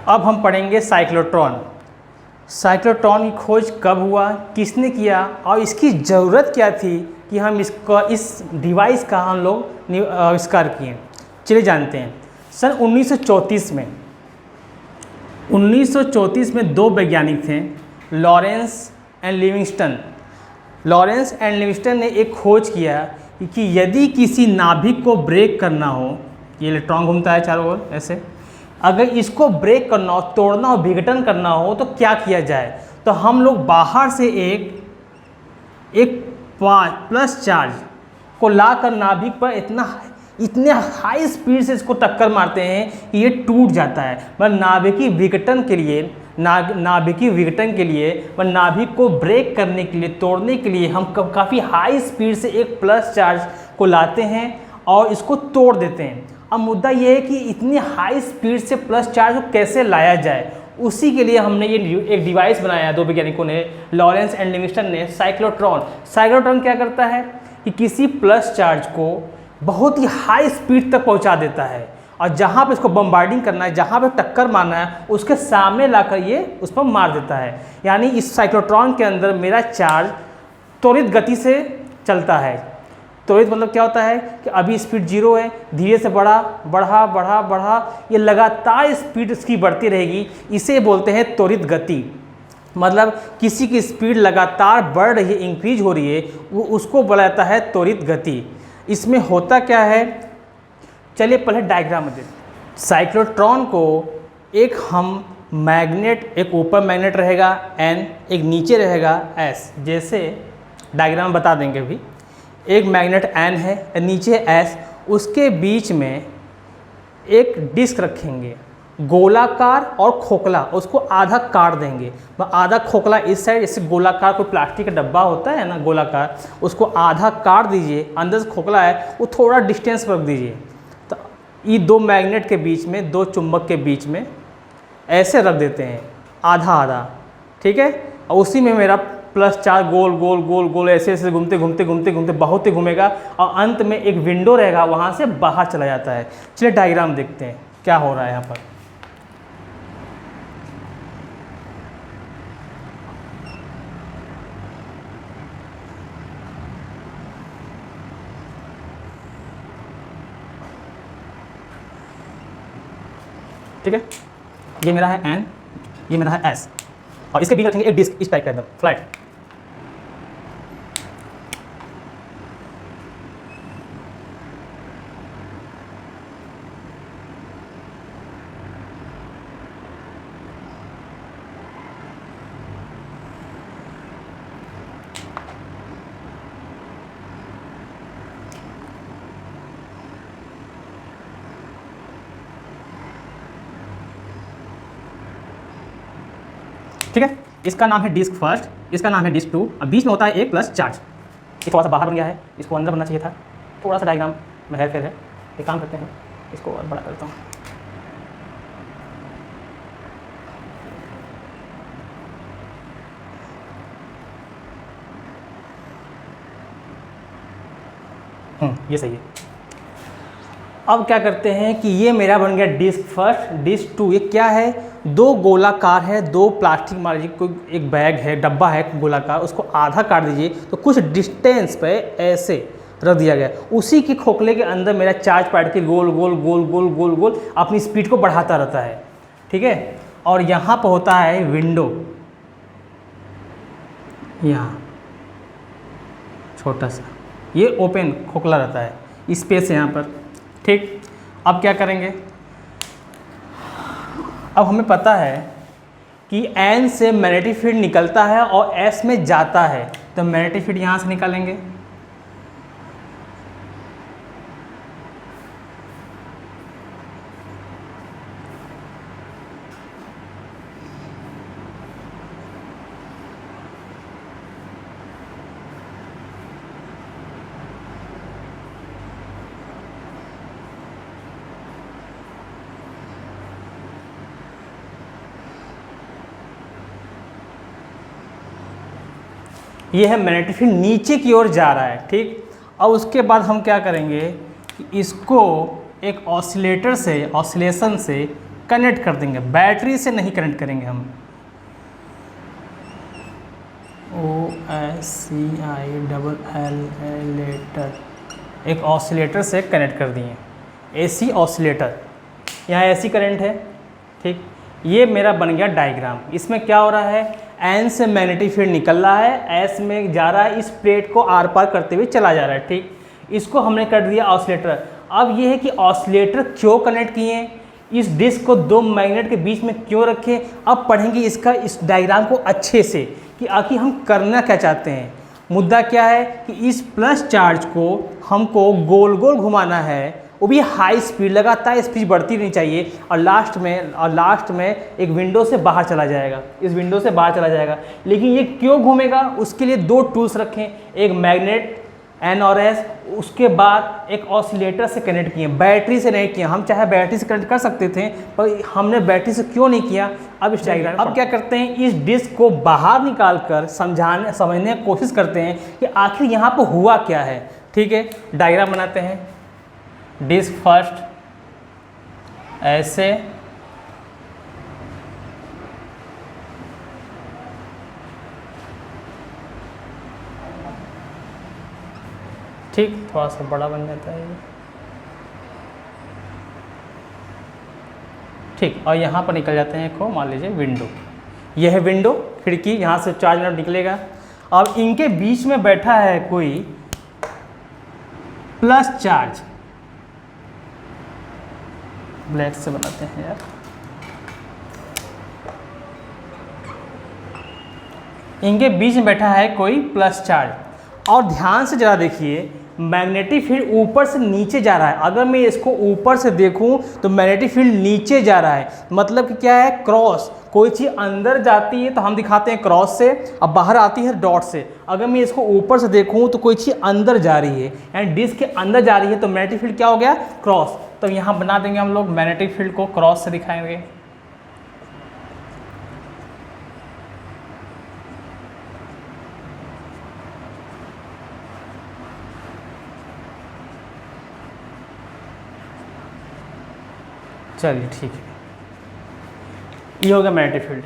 अब हम पढ़ेंगे साइक्लोट्रॉन। साइक्लोट्रॉन की खोज कब हुआ, किसने किया और इसकी ज़रूरत क्या थी कि हम इस डिवाइस का हम लोग आविष्कार किए। चलिए जानते हैं। सन 1934 में दो वैज्ञानिक थे, Lawrence and Livingstone. Lawrence and Livingstone ने एक खोज किया कि यदि किसी नाभिक को ब्रेक करना हो, ये इलेक्ट्रॉन घूमता है चारों ओर ऐसे, अगर इसको ब्रेक करना हो, तोड़ना हो, विघटन करना हो तो क्या किया जाए। तो हम लोग बाहर से एक प्लस चार्ज को लाकर नाभिक पर इतने हाई स्पीड से इसको टक्कर मारते हैं कि ये टूट जाता है। मतलब नाभिकीय विघटन के लिए व नाभिक को ब्रेक करने के लिए, तोड़ने के लिए हम काफ़ी हाई स्पीड से एक प्लस चार्ज को लाते हैं और इसको तोड़ देते हैं। अब मुद्दा ये है कि इतनी हाई स्पीड से प्लस चार्ज को कैसे लाया जाए। उसी के लिए हमने ये एक डिवाइस बनाया, दो वैज्ञानिकों ने, लॉरेंस एंड लिविंगस्टन ने, साइक्लोट्रॉन। साइक्लोट्रॉन क्या करता है कि किसी प्लस चार्ज को बहुत ही हाई स्पीड तक पहुंचा देता है और जहां पे इसको बम्बार्डिंग करना है, जहां पे टक्कर मारना है, उसके सामने लाकर ये उस पर मार देता है। यानी इस साइक्लोट्रॉन के अंदर मेरा चार्ज त्वरित गति से चलता है। त्वरित मतलब क्या होता है कि अभी स्पीड 0 है, धीरे से बढ़ा, ये लगातार स्पीड इसकी बढ़ती रहेगी। इसे बोलते हैं त्वरित गति। मतलब किसी की स्पीड लगातार बढ़ रही है, इंक्रीज हो रही है, वो उसको बोला जाता है त्वरित गति। इसमें होता क्या है, चलिए पहले डायग्राम में देखते। साइक्लोट्रॉन को एक हम मैग्नेट, एक ऊपर मैग्नेट रहेगा N, एक नीचे रहेगा S। जैसे डायग्राम बता देंगे अभी। एक मैग्नेट N है, नीचे S, उसके बीच में एक डिस्क रखेंगे, गोलाकार और खोखला, उसको आधा काट देंगे। आधा खोखला इस साइड, जैसे गोलाकार कोई प्लास्टिक का डब्बा होता है ना गोलाकार, उसको आधा काट दीजिए, अंदर से खोखला है वो थोड़ा डिस्टेंस पर रख दीजिए। तो ये दो मैग्नेट के बीच में, दो चुंबक के बीच में ऐसे रख देते हैं, आधा आधा, ठीक है। और उसी में मेरा प्लस चार्ज गोल गोल गोल गोल ऐसे ऐसे घूमते घूमते घूमते घूमते बहुत ही घूमेगा और अंत में एक विंडो रहेगा, वहाँ से बाहर चला जाता है। चलिए डायग्राम देखते हैं क्या हो रहा है यहाँ पर। ठीक है, ये मेरा है N, ये मेरा है S, और इसके बीच रखेंगे एक डिस्क इस टाइप का एकदम फ्लैट। ठीक है, इसका नाम है डिस्क फर्स्ट, इसका नाम है डिस्क 2, और बीच में होता है एक प्लस चार्ज। ये थोड़ा सा बाहर बन गया है, इसको अंदर बनना चाहिए था, थोड़ा सा डायग्राम में हेर फेर है। एक काम करते हैं, इसको और बड़ा करता हूँ। ये सही है। अब क्या करते हैं कि ये मेरा बन गया डिस्क फर्स्ट, डिस्क 2। ये क्या है, दो गोलाकार है, दो प्लास्टिक मान लीजिए कोई एक बैग है, डब्बा है गोलाकार, उसको आधा काट दीजिए तो कुछ डिस्टेंस पे ऐसे रख दिया गया। उसी के खोखले के अंदर मेरा चार्ज पार्टिकल गोल गोल गोल गोल गोल गोल अपनी स्पीड को बढ़ाता रहता है, ठीक है। और यहाँ पर होता है विंडो, यहाँ छोटा सा, ये ओपन खोखला रहता है, स्पेस है यहाँ पर, ठीक। अब क्या करेंगे, अब हमें पता है कि N से मैग्नेटिक फील्ड निकलता है और S में जाता है, तो मैग्नेटिक फील्ड यहाँ से निकालेंगे। ये है मैग्नेटिक फील्ड नीचे की ओर जा रहा है, ठीक। अब उसके बाद हम क्या करेंगे कि इसको एक ऑसिलेटर से, ऑसिलेशन से कनेक्ट कर देंगे, बैटरी से नहीं कनेक्ट करेंगे हम। OSCILL, एक ऑसिलेटर से कनेक्ट कर दिए, AC ऑसिलेटर, यहाँ AC करंट है, ठीक। ये मेरा बन गया डायग्राम। इसमें क्या हो रहा है, N से मैग्नेटिक फील्ड निकल रहा है, S में जा रहा है, इस प्लेट को आर पार करते हुए चला जा रहा है, ठीक। इसको हमने कर दिया ऑसिलेटर। अब ये है कि ऑसिलेटर क्यों कनेक्ट किए, इस डिस्क को दो मैग्नेट के बीच में क्यों रखें, अब पढ़ेंगे इसका, इस डायग्राम को अच्छे से कि आखिर हम करना क्या चाहते हैं। मुद्दा क्या है कि इस प्लस चार्ज को हमको गोल गोल घुमाना है, वो भी हाई स्पीड, लगातार स्पीड बढ़ती रहनी चाहिए, और लास्ट में एक विंडो से बाहर चला जाएगा, इस विंडो से बाहर चला जाएगा। लेकिन ये क्यों घूमेगा, उसके लिए दो टूल्स रखें, एक मैग्नेट N और S, उसके बाद एक ऑसिलेटर से कनेक्ट किए, बैटरी से नहीं किया। हम चाहे बैटरी से कनेक्ट कर सकते थे, पर हमने बैटरी से क्यों नहीं किया। अब इस डायग्राम, अब क्या करते हैं, इस डिस्क को बाहर निकाल कर समझने की कोशिश करते हैं कि आखिर यहाँ पर हुआ क्या है, ठीक है। डायग्राम बनाते हैं, डिस्क फर्स्ट ऐसे, ठीक, थोड़ा सा बड़ा बन जाता है ये, ठीक। और यहाँ पर निकल जाते हैं, को मान लीजिए विंडो, यह है विंडो, खिड़की, यहाँ से चार्ज निकलेगा। अब इनके बीच में बैठा है कोई प्लस चार्ज, ब्लैक से बनाते हैं यार, इनके बीच में बैठा है कोई प्लस चार्ज। और ध्यान से जरा देखिए, मैग्नेटिक फील्ड ऊपर से नीचे जा रहा है। अगर मैं इसको ऊपर से देखूं तो मैग्नेटिक फील्ड नीचे जा रहा है, मतलब कि क्या है, क्रॉस। कोई चीज़ अंदर जाती है तो हम दिखाते हैं क्रॉस से, अब बाहर आती है डॉट से। अगर मैं इसको ऊपर से देखूं तो कोई चीज़ अंदर जा रही है, यानी डिस्क के अंदर जा रही है, तो मैग्नेटिक फील्ड क्या हो गया, क्रॉस। तो यहाँ बना देंगे हम लोग, मैग्नेटिक फील्ड को क्रॉस से दिखाएंगे। चलिए ठीक है, ये हो गया मैग्नेटिक फील्ड।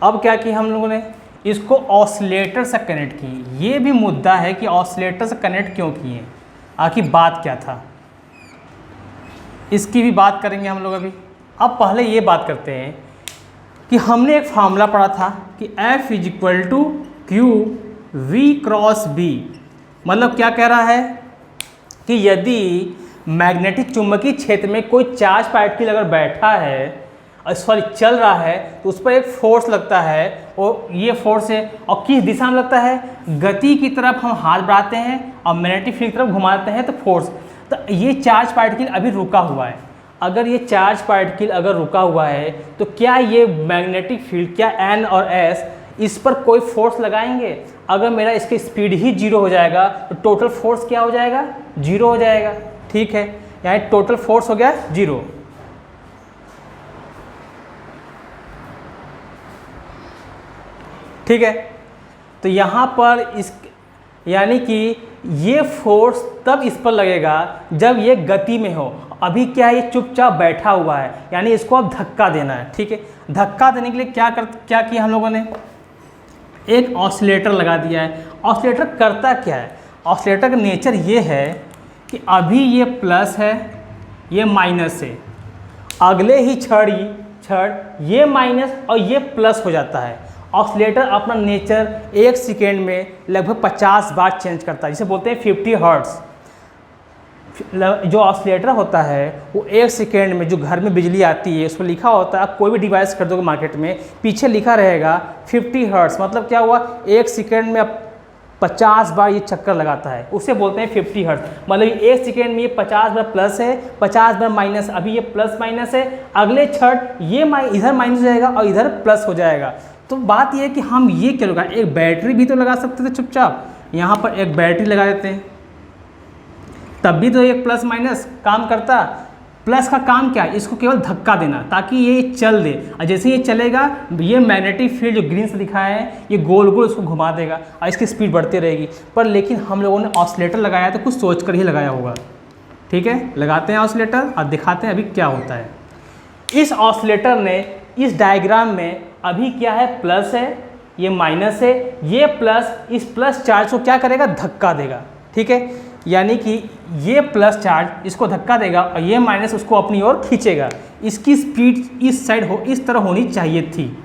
अब क्या किया हम लोगों ने, इसको ऑसिलेटर से कनेक्ट की। ये भी मुद्दा है कि ऑसिलेटर से कनेक्ट क्यों किए, आखिर बात क्या था, इसकी भी बात करेंगे हम लोग अभी। अब पहले ये बात करते हैं कि हमने एक फार्मूला पढ़ा था कि F = Q V cross B। मतलब क्या कह रहा है कि यदि मैग्नेटिक चुंबकीय क्षेत्र में कोई चार्ज पार्टिकल अगर बैठा है, सॉरी चल रहा है, तो उस पर एक फोर्स लगता है, और ये फोर्स है, और किस दिशा में लगता है, गति की तरफ हम हाथ बढ़ाते हैं और मैग्नेटिक फील्ड की तरफ घुमाते हैं, तो फोर्स। तो ये चार्ज पार्टिकल अभी रुका हुआ है। अगर ये चार्ज पार्टिकल अगर रुका हुआ है, तो क्या ये मैग्नेटिक फील्ड, क्या N और S इस पर कोई फोर्स लगाएंगे? अगर मेरा इसकी स्पीड ही 0 हो जाएगा तो टोटल फोर्स क्या हो जाएगा, 0 हो जाएगा, ठीक है। यहाँ टोटल फोर्स हो गया 0। ठीक है, तो यहाँ पर इस, यानी कि ये फोर्स तब इस पर लगेगा जब ये गति में हो। अभी क्या है, ये चुपचाप बैठा हुआ है, यानी इसको अब धक्का देना है, ठीक है। धक्का देने के लिए क्या किया हम लोगों ने, एक ऑसिलेटर लगा दिया है। ऑसिलेटर करता क्या है, ऑसिलेटर का नेचर ये है कि अभी ये प्लस है, ये माइनस है, अगले ही क्षण ये माइनस और ये प्लस हो जाता है। ऑसिलेटर अपना नेचर 1 सेकेंड में लगभग 50 बार चेंज करता है, जिसे बोलते हैं 50 हर्ट्ज। जो ऑसिलेटर होता है वो 1 सेकेंड में, जो घर में बिजली आती है उस पर लिखा होता है, आप कोई भी डिवाइस खरीदोगे मार्केट में, पीछे लिखा रहेगा 50 हर्ट्ज। मतलब क्या हुआ, 1 सेकेंड में 50 बार ये चक्कर लगाता है, उसे बोलते हैं 50 हर्ट्ज। मतलब 1 सेकेंड में ये 50 बार प्लस है, 50 बार माइनस। अभी ये प्लस माइनस है, अगले क्षण ये इधर माइनस हो जाएगा और इधर प्लस हो जाएगा। तो बात ये है कि हम ये क्या लगा, एक बैटरी भी तो लगा सकते थे चुपचाप, यहाँ पर एक बैटरी लगा देते हैं, तब भी तो एक प्लस माइनस काम करता। प्लस का काम क्या है, इसको केवल धक्का देना ताकि ये चल दे, और जैसे ये चलेगा ये मैग्नेटिक फील्ड जो ग्रीन से दिखाया है ये गोल गोल इसको घुमा देगा और इसकी स्पीड बढ़ती रहेगी। पर लेकिन हम लोगों ने ऑसिलेटर लगाया तो कुछ सोच कर ही लगाया होगा, ठीक है। लगाते हैं ऑसिलेटर और दिखाते हैं अभी क्या होता है। इस ऑसिलेटर ने इस डायग्राम में अभी क्या है, प्लस है, ये माइनस है, ये प्लस इस प्लस चार्ज को क्या करेगा, धक्का देगा। ठीक है, यानी कि ये प्लस चार्ज इसको धक्का देगा और ये माइनस उसको अपनी ओर खींचेगा। इसकी स्पीड इस साइड इस तरह होनी चाहिए थी,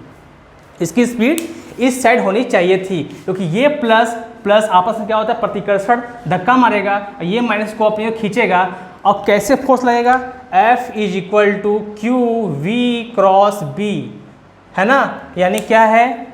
इसकी स्पीड इस साइड होनी चाहिए थी, क्योंकि ये प्लस प्लस आपस में क्या होता है, प्रतिकर्षण धक्का मारेगा और ये माइनस को अपनी ओर खींचेगा। और कैसे फोर्स लगेगा, F = QV क्रॉस B, है ना। यानी क्या है,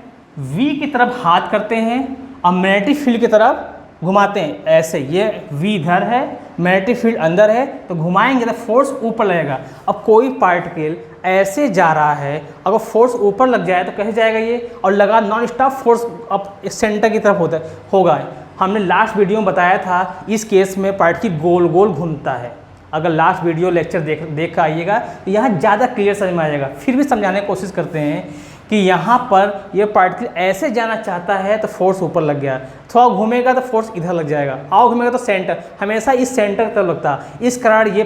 V की तरफ हाथ करते हैं और मैग्नेटिक फील्ड की तरफ घुमाते हैं, ऐसे ये V इधर है, मैग्नेटिक फील्ड अंदर है, तो घुमाएंगे तो फोर्स ऊपर लगेगा। अब कोई पार्टिकल ऐसे जा रहा है, अगर फोर्स ऊपर लग जाए तो कैसे जाएगा ये, और लगा नॉन स्टॉप फोर्स अब सेंटर की तरफ होगा। हमने लास्ट वीडियो में बताया था इस केस में पार्टिकल गोल गोल घूमता है। अगर लास्ट वीडियो लेक्चर देख कर आइएगा तो यहाँ ज़्यादा क्लियर समझ में आ जाएगा। फिर भी समझाने की कोशिश करते हैं कि यहाँ पर ये पार्टिकल ऐसे जाना चाहता है तो फोर्स ऊपर लग गया, थोड़ा घूमेगा तो फोर्स इधर लग जाएगा, और घूमेगा तो सेंटर, हमेशा इस सेंटर की तरफ लगता है। इस कारण ये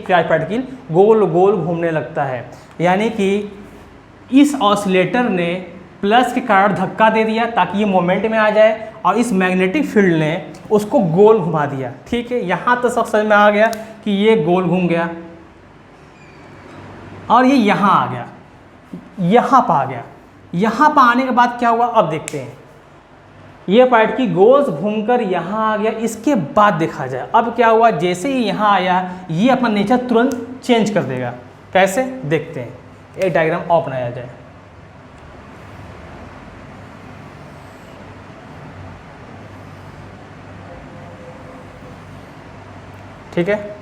पार्टिकल गोल गोल घूमने लगता है। यानी कि इस ऑसिलेटर ने प्लस के कारण धक्का दे दिया ताकि ये मोमेंट में आ जाए, और इस मैग्नेटिक फील्ड ने उसको गोल घुमा दिया। ठीक है, यहाँ तो सब समझ में आ गया कि ये गोल घूम गया और ये यहाँ आ गया, यहाँ पर आ गया। यहाँ पर आने के बाद क्या हुआ, अब देखते हैं। ये पार्टिकल गोल घूमकर यहाँ आ गया, इसके बाद देखा जाए अब क्या हुआ। जैसे ही यहाँ आया ये अपना नेचर तुरंत चेंज कर देगा। कैसे, देखते हैं। एक डायग्राम और बनाया जाए। ठीक है,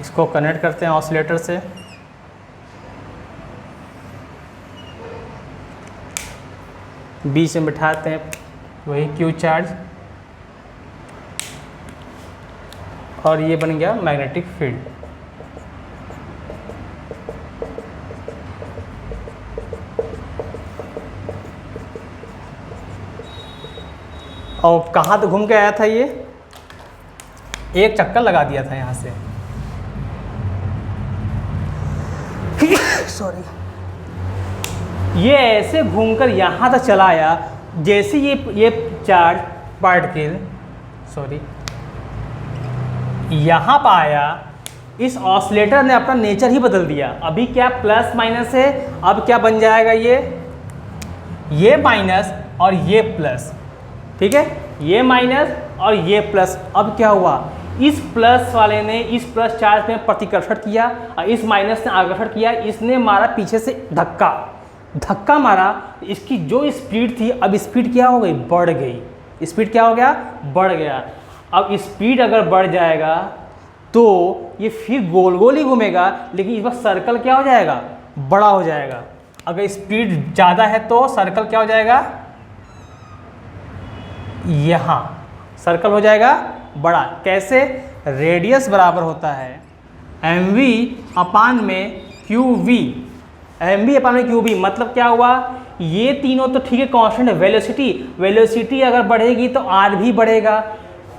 इसको कनेक्ट करते हैं ऑसिलेटर से। बीच में बिठाते हैं वही क्यू चार्ज, और ये बन गया मैग्नेटिक फील्ड। और कहाँ तो घूम के आया था, ये एक चक्कर लगा दिया था यहाँ से। सॉरी, ये ऐसे घूमकर यहाँ तक चला आया। जैसे ये चार्ज पार्टिकल यहाँ पर आया, इस ऑसिलेटर ने अपना नेचर ही बदल दिया। अभी क्या प्लस माइनस है, अब क्या बन जाएगा, ये माइनस और ये प्लस। ठीक है, ये माइनस और ये प्लस। अब क्या हुआ, इस प्लस वाले ने इस प्लस चार्ज में प्रतिकर्षण किया और इस माइनस ने आकर्षण किया। इसने मारा पीछे से धक्का मारा, इसकी जो स्पीड थी अब स्पीड क्या हो गई, बढ़ गई। स्पीड क्या हो गया, बढ़ गया। अब स्पीड अगर बढ़ जाएगा तो ये फिर गोल गोल ही घूमेगा, लेकिन इस बार सर्कल क्या हो जाएगा, बड़ा हो जाएगा। अगर स्पीड ज़्यादा है तो सर्कल क्या हो जाएगा, यहाँ सर्कल हो जाएगा बड़ा। कैसे, रेडियस बराबर होता है mv/में qv। mv/में qv मतलब क्या हुआ, ये तीनों तो ठीक है कांस्टेंट है। वेलोसिटी अगर बढ़ेगी तो r भी बढ़ेगा।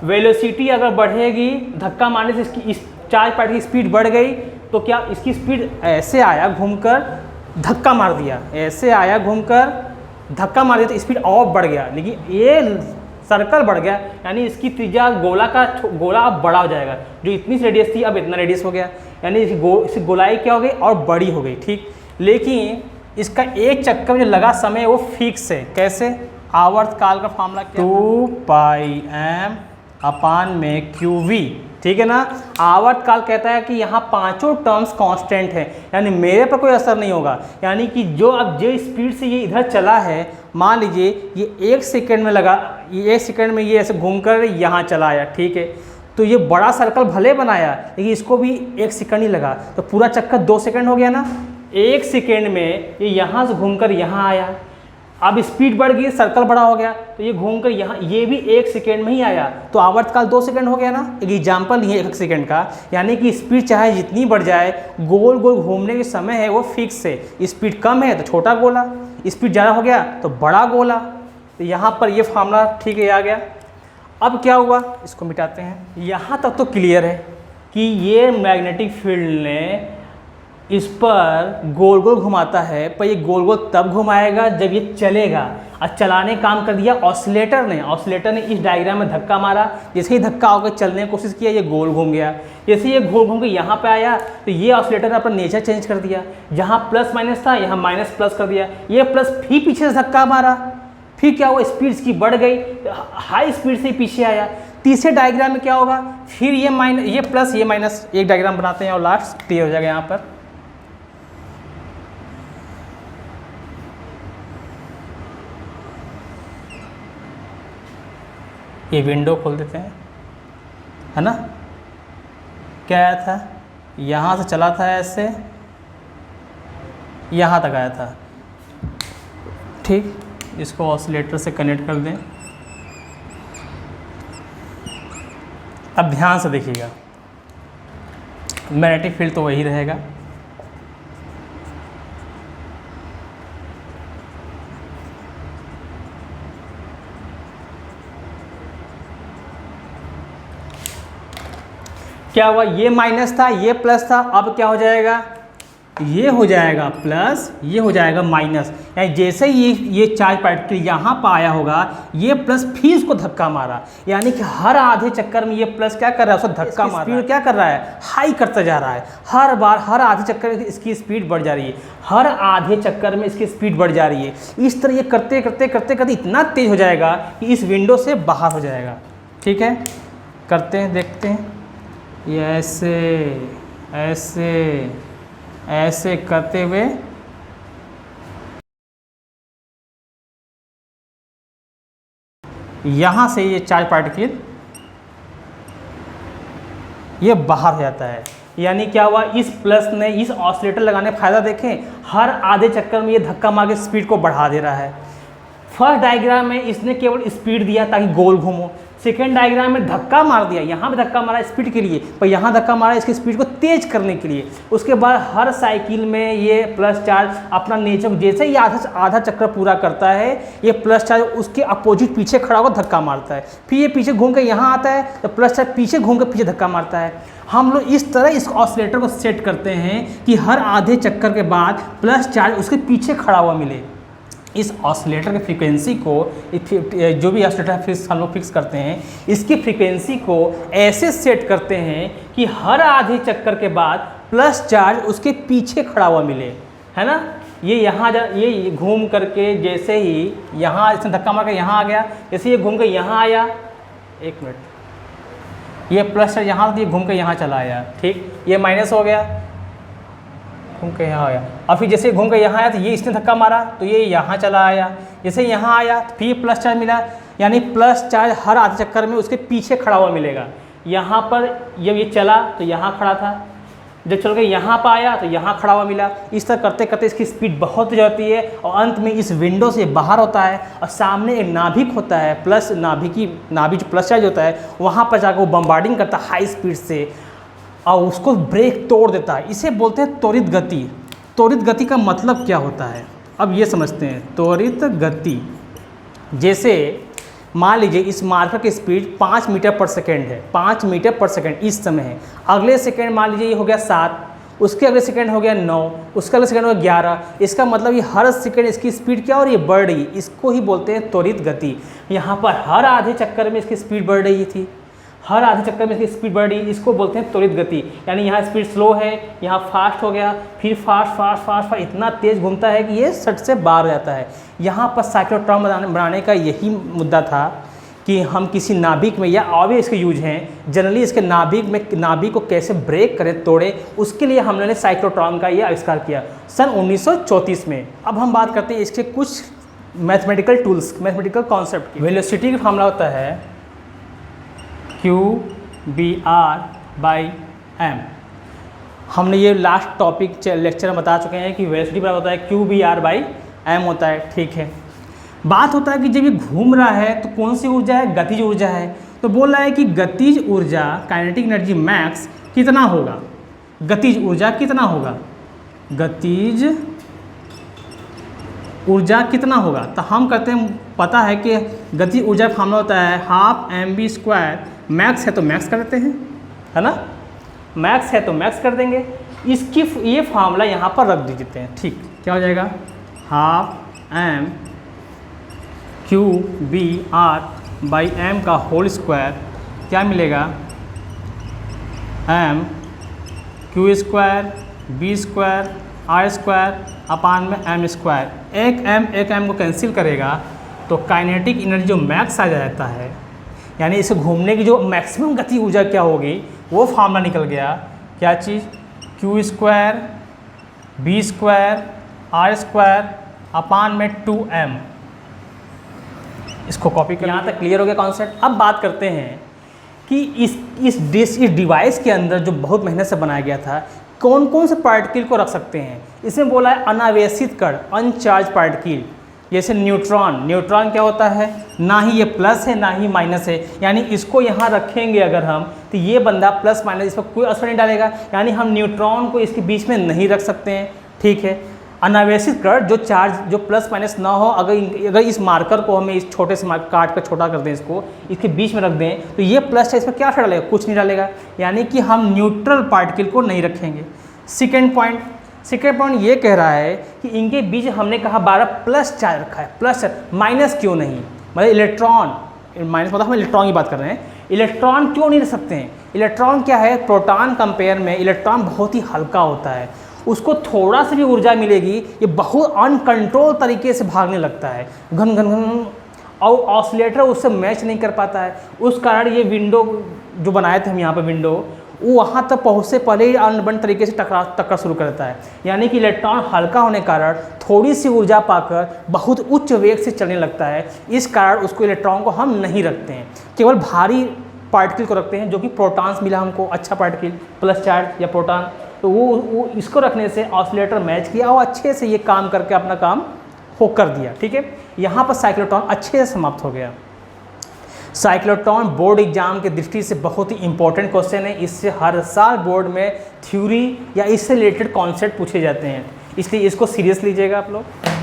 वेलोसिटी अगर बढ़ेगी, धक्का मारने से इसकी इस चार्ज पार्टिकल की स्पीड बढ़ गई, तो क्या इसकी स्पीड ऐसे आया घूमकर धक्का मार दिया, ऐसे आया घूमकर धक्का मार दिया तो स्पीड और बढ़ गया। लेकिन ये सर्कल बढ़ गया, यानी इसकी त्रिज्या गोला अब बड़ा हो जाएगा। जो इतनी रेडियस थी अब इतना रेडियस हो गया, यानी इसकी गोलाई क्या हो गई, और बड़ी हो गई। ठीक, लेकिन इसका एक चक्कर में जो लगा समय वो फिक्स है। कैसे, आवर्त काल का फॉर्मूला क्या, 2πm/में qv। ठीक है ना। आवर्त काल कहता है कि यहाँ पांचों टर्म्स कांस्टेंट है, यानी मेरे पर कोई असर नहीं होगा। यानी कि जो अब जो स्पीड से ये इधर चला है, मान लीजिए ये 1 सेकंड में लगा, ये 1 सेकंड में ये ऐसे घूमकर यहाँ चला आया। ठीक है, तो ये बड़ा सर्कल भले बनाया लेकिन इसको भी 1 सेकंड ही लगा, तो पूरा चक्कर 2 सेकंड हो गया ना। 1 सेकंड में ये यहाँ से घूमकर यहाँ आया, अब स्पीड बढ़ गई, सर्कल बड़ा हो गया, तो ये घूमकर यहाँ, ये भी 1 सेकंड में ही आया, तो आवर्तकाल 2 सेकंड हो गया ना। एक एग्जाम्पल ही है 1 सेकंड का, यानी कि स्पीड चाहे जितनी बढ़ जाए, गोल गोल घूमने के समय है वो फिक्स है। स्पीड कम है तो छोटा गोला, स्पीड ज़्यादा हो गया तो बड़ा गोला। तो यहाँ पर ये फार्मूला ठीक है आ गया। अब क्या हुआ, इसको मिटाते हैं। यहाँ तक तो क्लियर है कि ये मैग्नेटिक फील्ड ने इस पर गोल गोल घुमाता है, पर ये गोल गोल तब घुमाएगा जब ये चलेगा। और चलाने काम कर दिया ऑसिलेटर ने। ऑसिलेटर ने इस डायग्राम में धक्का मारा, जैसे ही धक्का होकर चलने की कोशिश किया ये गोल घूम गया। जैसे ये गोल घूम के यहाँ पे आया तो ये ऑसिलेटर ने अपना नेचर चेंज कर दिया। जहाँ प्लस माइनस था यहाँ माइनस प्लस कर दिया। ये प्लस फिर पीछे से धक्का मारा, फिर क्या हुआ, स्पीड इसकी बढ़ गई, हाई स्पीड से पीछे आया। तीसरे डायग्राम में क्या होगा, फिर ये प्लस ये माइनस, एक डायग्राम बनाते हैं और लास्ट क्लियर हो जाएगा। यहाँ पर ये विंडो खोल देते हैं, है ना। क्या आया था, यहाँ से चला था ऐसे, यहाँ तक आया था, ठीक। इसको ऑसिलेटर से कनेक्ट कर दें। अब ध्यान से देखिएगा, मैग्नेटिक फील्ड तो वही रहेगा, क्या हुआ, ये माइनस था ये प्लस था, अब क्या हो जाएगा, ये हो जाएगा प्लस, ये हो जाएगा माइनस। यानी जैसे ही ये चार्ज पार्टिकल यहाँ पर आया होगा, ये प्लस फिर इसको धक्का मारा, यानी कि हर आधे चक्कर में ये प्लस क्या कर रहा है, उसको धक्का मार रहा है। क्या कर रहा है, हाई करता जा रहा है। हर बार हर आधे चक्कर में इसकी स्पीड बढ़ जा रही है, हर आधे चक्कर में इसकी स्पीड बढ़ जा रही है। इस तरह ये करते करते करते करते इतना तेज हो जाएगा कि इस विंडो से बाहर हो जाएगा। ठीक है, करते हैं, देखते हैं। ये ऐसे ऐसे ऐसे करते हुए यहाँ से ये चार्ज पार्टिकल ये बाहर हो जाता है। यानी क्या हुआ, इस प्लस ने इस ऑसिलेटर लगाने का फायदा देखें, हर आधे चक्कर में ये धक्का मार के स्पीड को बढ़ा दे रहा है। फर्स्ट डायग्राम में इसने केवल स्पीड दिया ताकि गोल घूमो, सेकेंड डायग्राम में धक्का मार दिया, यहाँ पे धक्का मारा स्पीड के लिए, पर यहाँ धक्का मारा इसकी स्पीड को तेज करने के लिए। उसके बाद हर साइकिल में ये प्लस चार्ज अपना नेचर, जैसे ही आधा चक्कर पूरा करता है, ये प्लस चार्ज उसके अपोजिट पीछे खड़ा होकर धक्का मारता है। फिर ये पीछे घूम के यहाँ आता है तो प्लस चार्ज पीछे घूम के पीछे धक्का मारता है। हम लोग इस तरह इस ऑसिलेटर को सेट करते हैं कि हर आधे चक्कर के बाद प्लस चार्ज उसके पीछे खड़ा हुआ मिले। इस ऑसिलेटर की फ्रीक्वेंसी को, जो भी ऑसिलेटर हम लोग फिक्स करते हैं, इसकी फ्रीक्वेंसी को ऐसे सेट करते हैं कि हर आधे चक्कर के बाद प्लस चार्ज उसके पीछे खड़ा हुआ मिले, है ना। ये यहाँ ये घूम करके जैसे ही यहाँ इसने धक्का मार के यहाँ आ गया, जैसे ये घूम के यहाँ आया, एक मिनट, ये प्लस चार्ज यहाँ ये घूम के यहाँ चला आया, ठीक। ये माइनस हो गया, घूम के यहाँ आया, और फिर जैसे घूम के यहाँ आया तो ये इसने धक्का मारा तो ये यहाँ चला आया, जैसे यहाँ आया तो फिर प्लस चार्ज मिला। यानी प्लस चार्ज हर आधे चक्कर में उसके पीछे खड़ा हुआ मिलेगा। यहाँ पर जब ये चला तो यहाँ खड़ा था, जब चल के यहाँ पर आया तो यहाँ खड़ा हुआ मिला। इस तरह करते करते इसकी स्पीड बहुत तेज होती है और अंत में इस विंडो से बाहर होता है और सामने एक नाभिक होता है, प्लस नाभिक जो प्लस चार्ज होता है वहाँ पर जाकर वो बम्बार्डिंग करता है हाई स्पीड से और उसको ब्रेक तोड़ देता है। इसे बोलते हैं त्वरित गति। त्वरित गति का मतलब क्या होता है, अब ये समझते हैं। त्वरित गति, जैसे मान लीजिए इस मार्कर की स्पीड 5 मीटर पर सेकेंड है, 5 मीटर पर सेकेंड इस समय है। अगले सेकेंड मान लीजिए ये हो गया 7, उसके अगले सेकेंड हो गया 9, उसके अगले सेकेंड हो गया 11। इसका मतलब ये हर सेकेंड इसकी स्पीड क्या हो रही है, बढ़ रही। इसको ही बोलते हैं त्वरित गति। यहाँ पर हर आधे चक्कर में इसकी स्पीड बढ़ रही थी, हर आधे चक्कर में इसकी स्पीड बढ़ रही, इसको बोलते हैं त्वरित गति। यानी यहाँ स्पीड स्लो है, यहाँ फास्ट हो गया, फिर फास्ट इतना तेज़ घूमता है कि ये सट से बाहर हो जाता है। यहाँ पर साइक्लोट्रॉन बनाने का यही मुद्दा था कि हम किसी नाभिक में, या और भी इसके यूज हैं जनरली, इसके नाभिक को कैसे ब्रेक करें, तोड़े, उसके लिए हमने साइक्लोट्रॉन का ये आविष्कार किया सन 1934 में। अब हम बात करते हैं इसके कुछ मैथमेटिकल टूल्स, मैथमेटिकल कॉन्सेप्ट की। वेलोसिटी का फार्मूला होता है QBR/m। हमने ये लास्ट टॉपिक लेक्चर में बता चुके हैं कि वेलोसिटी बराबर होता है QBR/m होता है, ठीक है। बात होता है कि जब ये घूम रहा है तो कौन सी ऊर्जा है, गतिज ऊर्जा है। तो बोल रहा है कि गतिज ऊर्जा, काइनेटिक एनर्जी मैक्स कितना होगा, गतिज ऊर्जा कितना होगा, गतिज ऊर्जा कितना होगा। तो हम कहते हैं, पता है कि गतिज ऊर्जा फार्मूला होता है 12mv²। मैक्स है तो मैक्स कर देते हैं, है ना, मैक्स है तो मैक्स कर देंगे। इसकी ये फार्मूला यहाँ पर रख देते हैं। ठीक, क्या हो जाएगा, half m Q B R by M का होल स्क्वायर, क्या मिलेगा, m Q square B square R square upon में m स्क्वायर। एक m को कैंसिल करेगा तो काइनेटिक एनर्जी जो मैक्स आ जाता है, यानी इसे घूमने की जो मैक्सिमम गति ऊर्जा क्या होगी, वो फार्मूला निकल गया। क्या चीज़, Q square B square R square upon में 2m। इसको कॉपी कर, यहाँ तक क्लियर हो गया कॉन्सेप्ट। अब बात करते हैं कि इस डिवाइस के अंदर जो बहुत मेहनत से बनाया गया था, कौन कौन से पार्टिकल को रख सकते हैं। इसमें बोला है अनावेशित कण, अनचार्ज पार्टिकल, जैसे न्यूट्रॉन। न्यूट्रॉन क्या होता है, ना ही ये प्लस है ना ही माइनस है, यानी इसको यहाँ रखेंगे अगर हम, तो ये बंदा प्लस माइनस इस पर कोई असर नहीं डालेगा, यानी हम न्यूट्रॉन को इसके बीच में नहीं रख सकते हैं। ठीक है, अनावेशित कण जो चार्ज जो प्लस माइनस ना हो, अगर इस मार्कर को हमें इस छोटे से काट कर छोटा कर दें, इसको इसके बीच में रख दें, तो ये प्लस है, इसमें क्या असर डालेगा, कुछ नहीं डालेगा, यानी कि हम न्यूट्रल पार्टिकल को नहीं रखेंगे। सेकेंड पॉइंट ये कह रहा है कि इनके बीच हमने कहा 12 प्लस चार्ज रखा है, प्लस माइनस क्यों नहीं, मतलब इलेक्ट्रॉन, माइनस मतलब हम इलेक्ट्रॉन की बात कर रहे हैं, इलेक्ट्रॉन क्यों नहीं रख सकते हैं। इलेक्ट्रॉन क्या है, प्रोटॉन कंपेयर में इलेक्ट्रॉन बहुत ही हल्का होता है, उसको थोड़ा सा भी ऊर्जा मिलेगी ये बहुत अनकंट्रोल तरीके से भागने लगता है, घन घन घन, और ऑसिलेटर उससे मैच नहीं कर पाता है। उस कारण ये विंडो जो बनाए थे हम यहाँ पर विंडो, वो वहाँ तक पहुँच से पहले ही अनबन तरीके से टक्कर शुरू करता है, यानी कि इलेक्ट्रॉन हल्का होने के कारण थोड़ी सी ऊर्जा पाकर बहुत उच्च वेग से चलने लगता है। इस कारण उसको इलेक्ट्रॉन को हम नहीं रखते हैं, केवल भारी पार्टिकल को रखते हैं, जो कि प्रोटॉन्स मिला हमको, अच्छा पार्टिकल प्लस चार्ज या प्रोटॉन, तो वो इसको रखने से ऑसिलेटर मैच किया और अच्छे से ये काम करके अपना काम हो कर दिया। ठीक है, यहाँ पर साइक्लोट्रॉन अच्छे से समाप्त हो गया। साइक्लोट्रॉन बोर्ड एग्जाम की दृष्टि से बहुत ही इंपॉर्टेंट क्वेश्चन है, इससे हर साल बोर्ड में थ्योरी या इससे रिलेटेड कॉन्सेप्ट पूछे जाते हैं, इसलिए इसको सीरियस लीजिएगा आप लोग।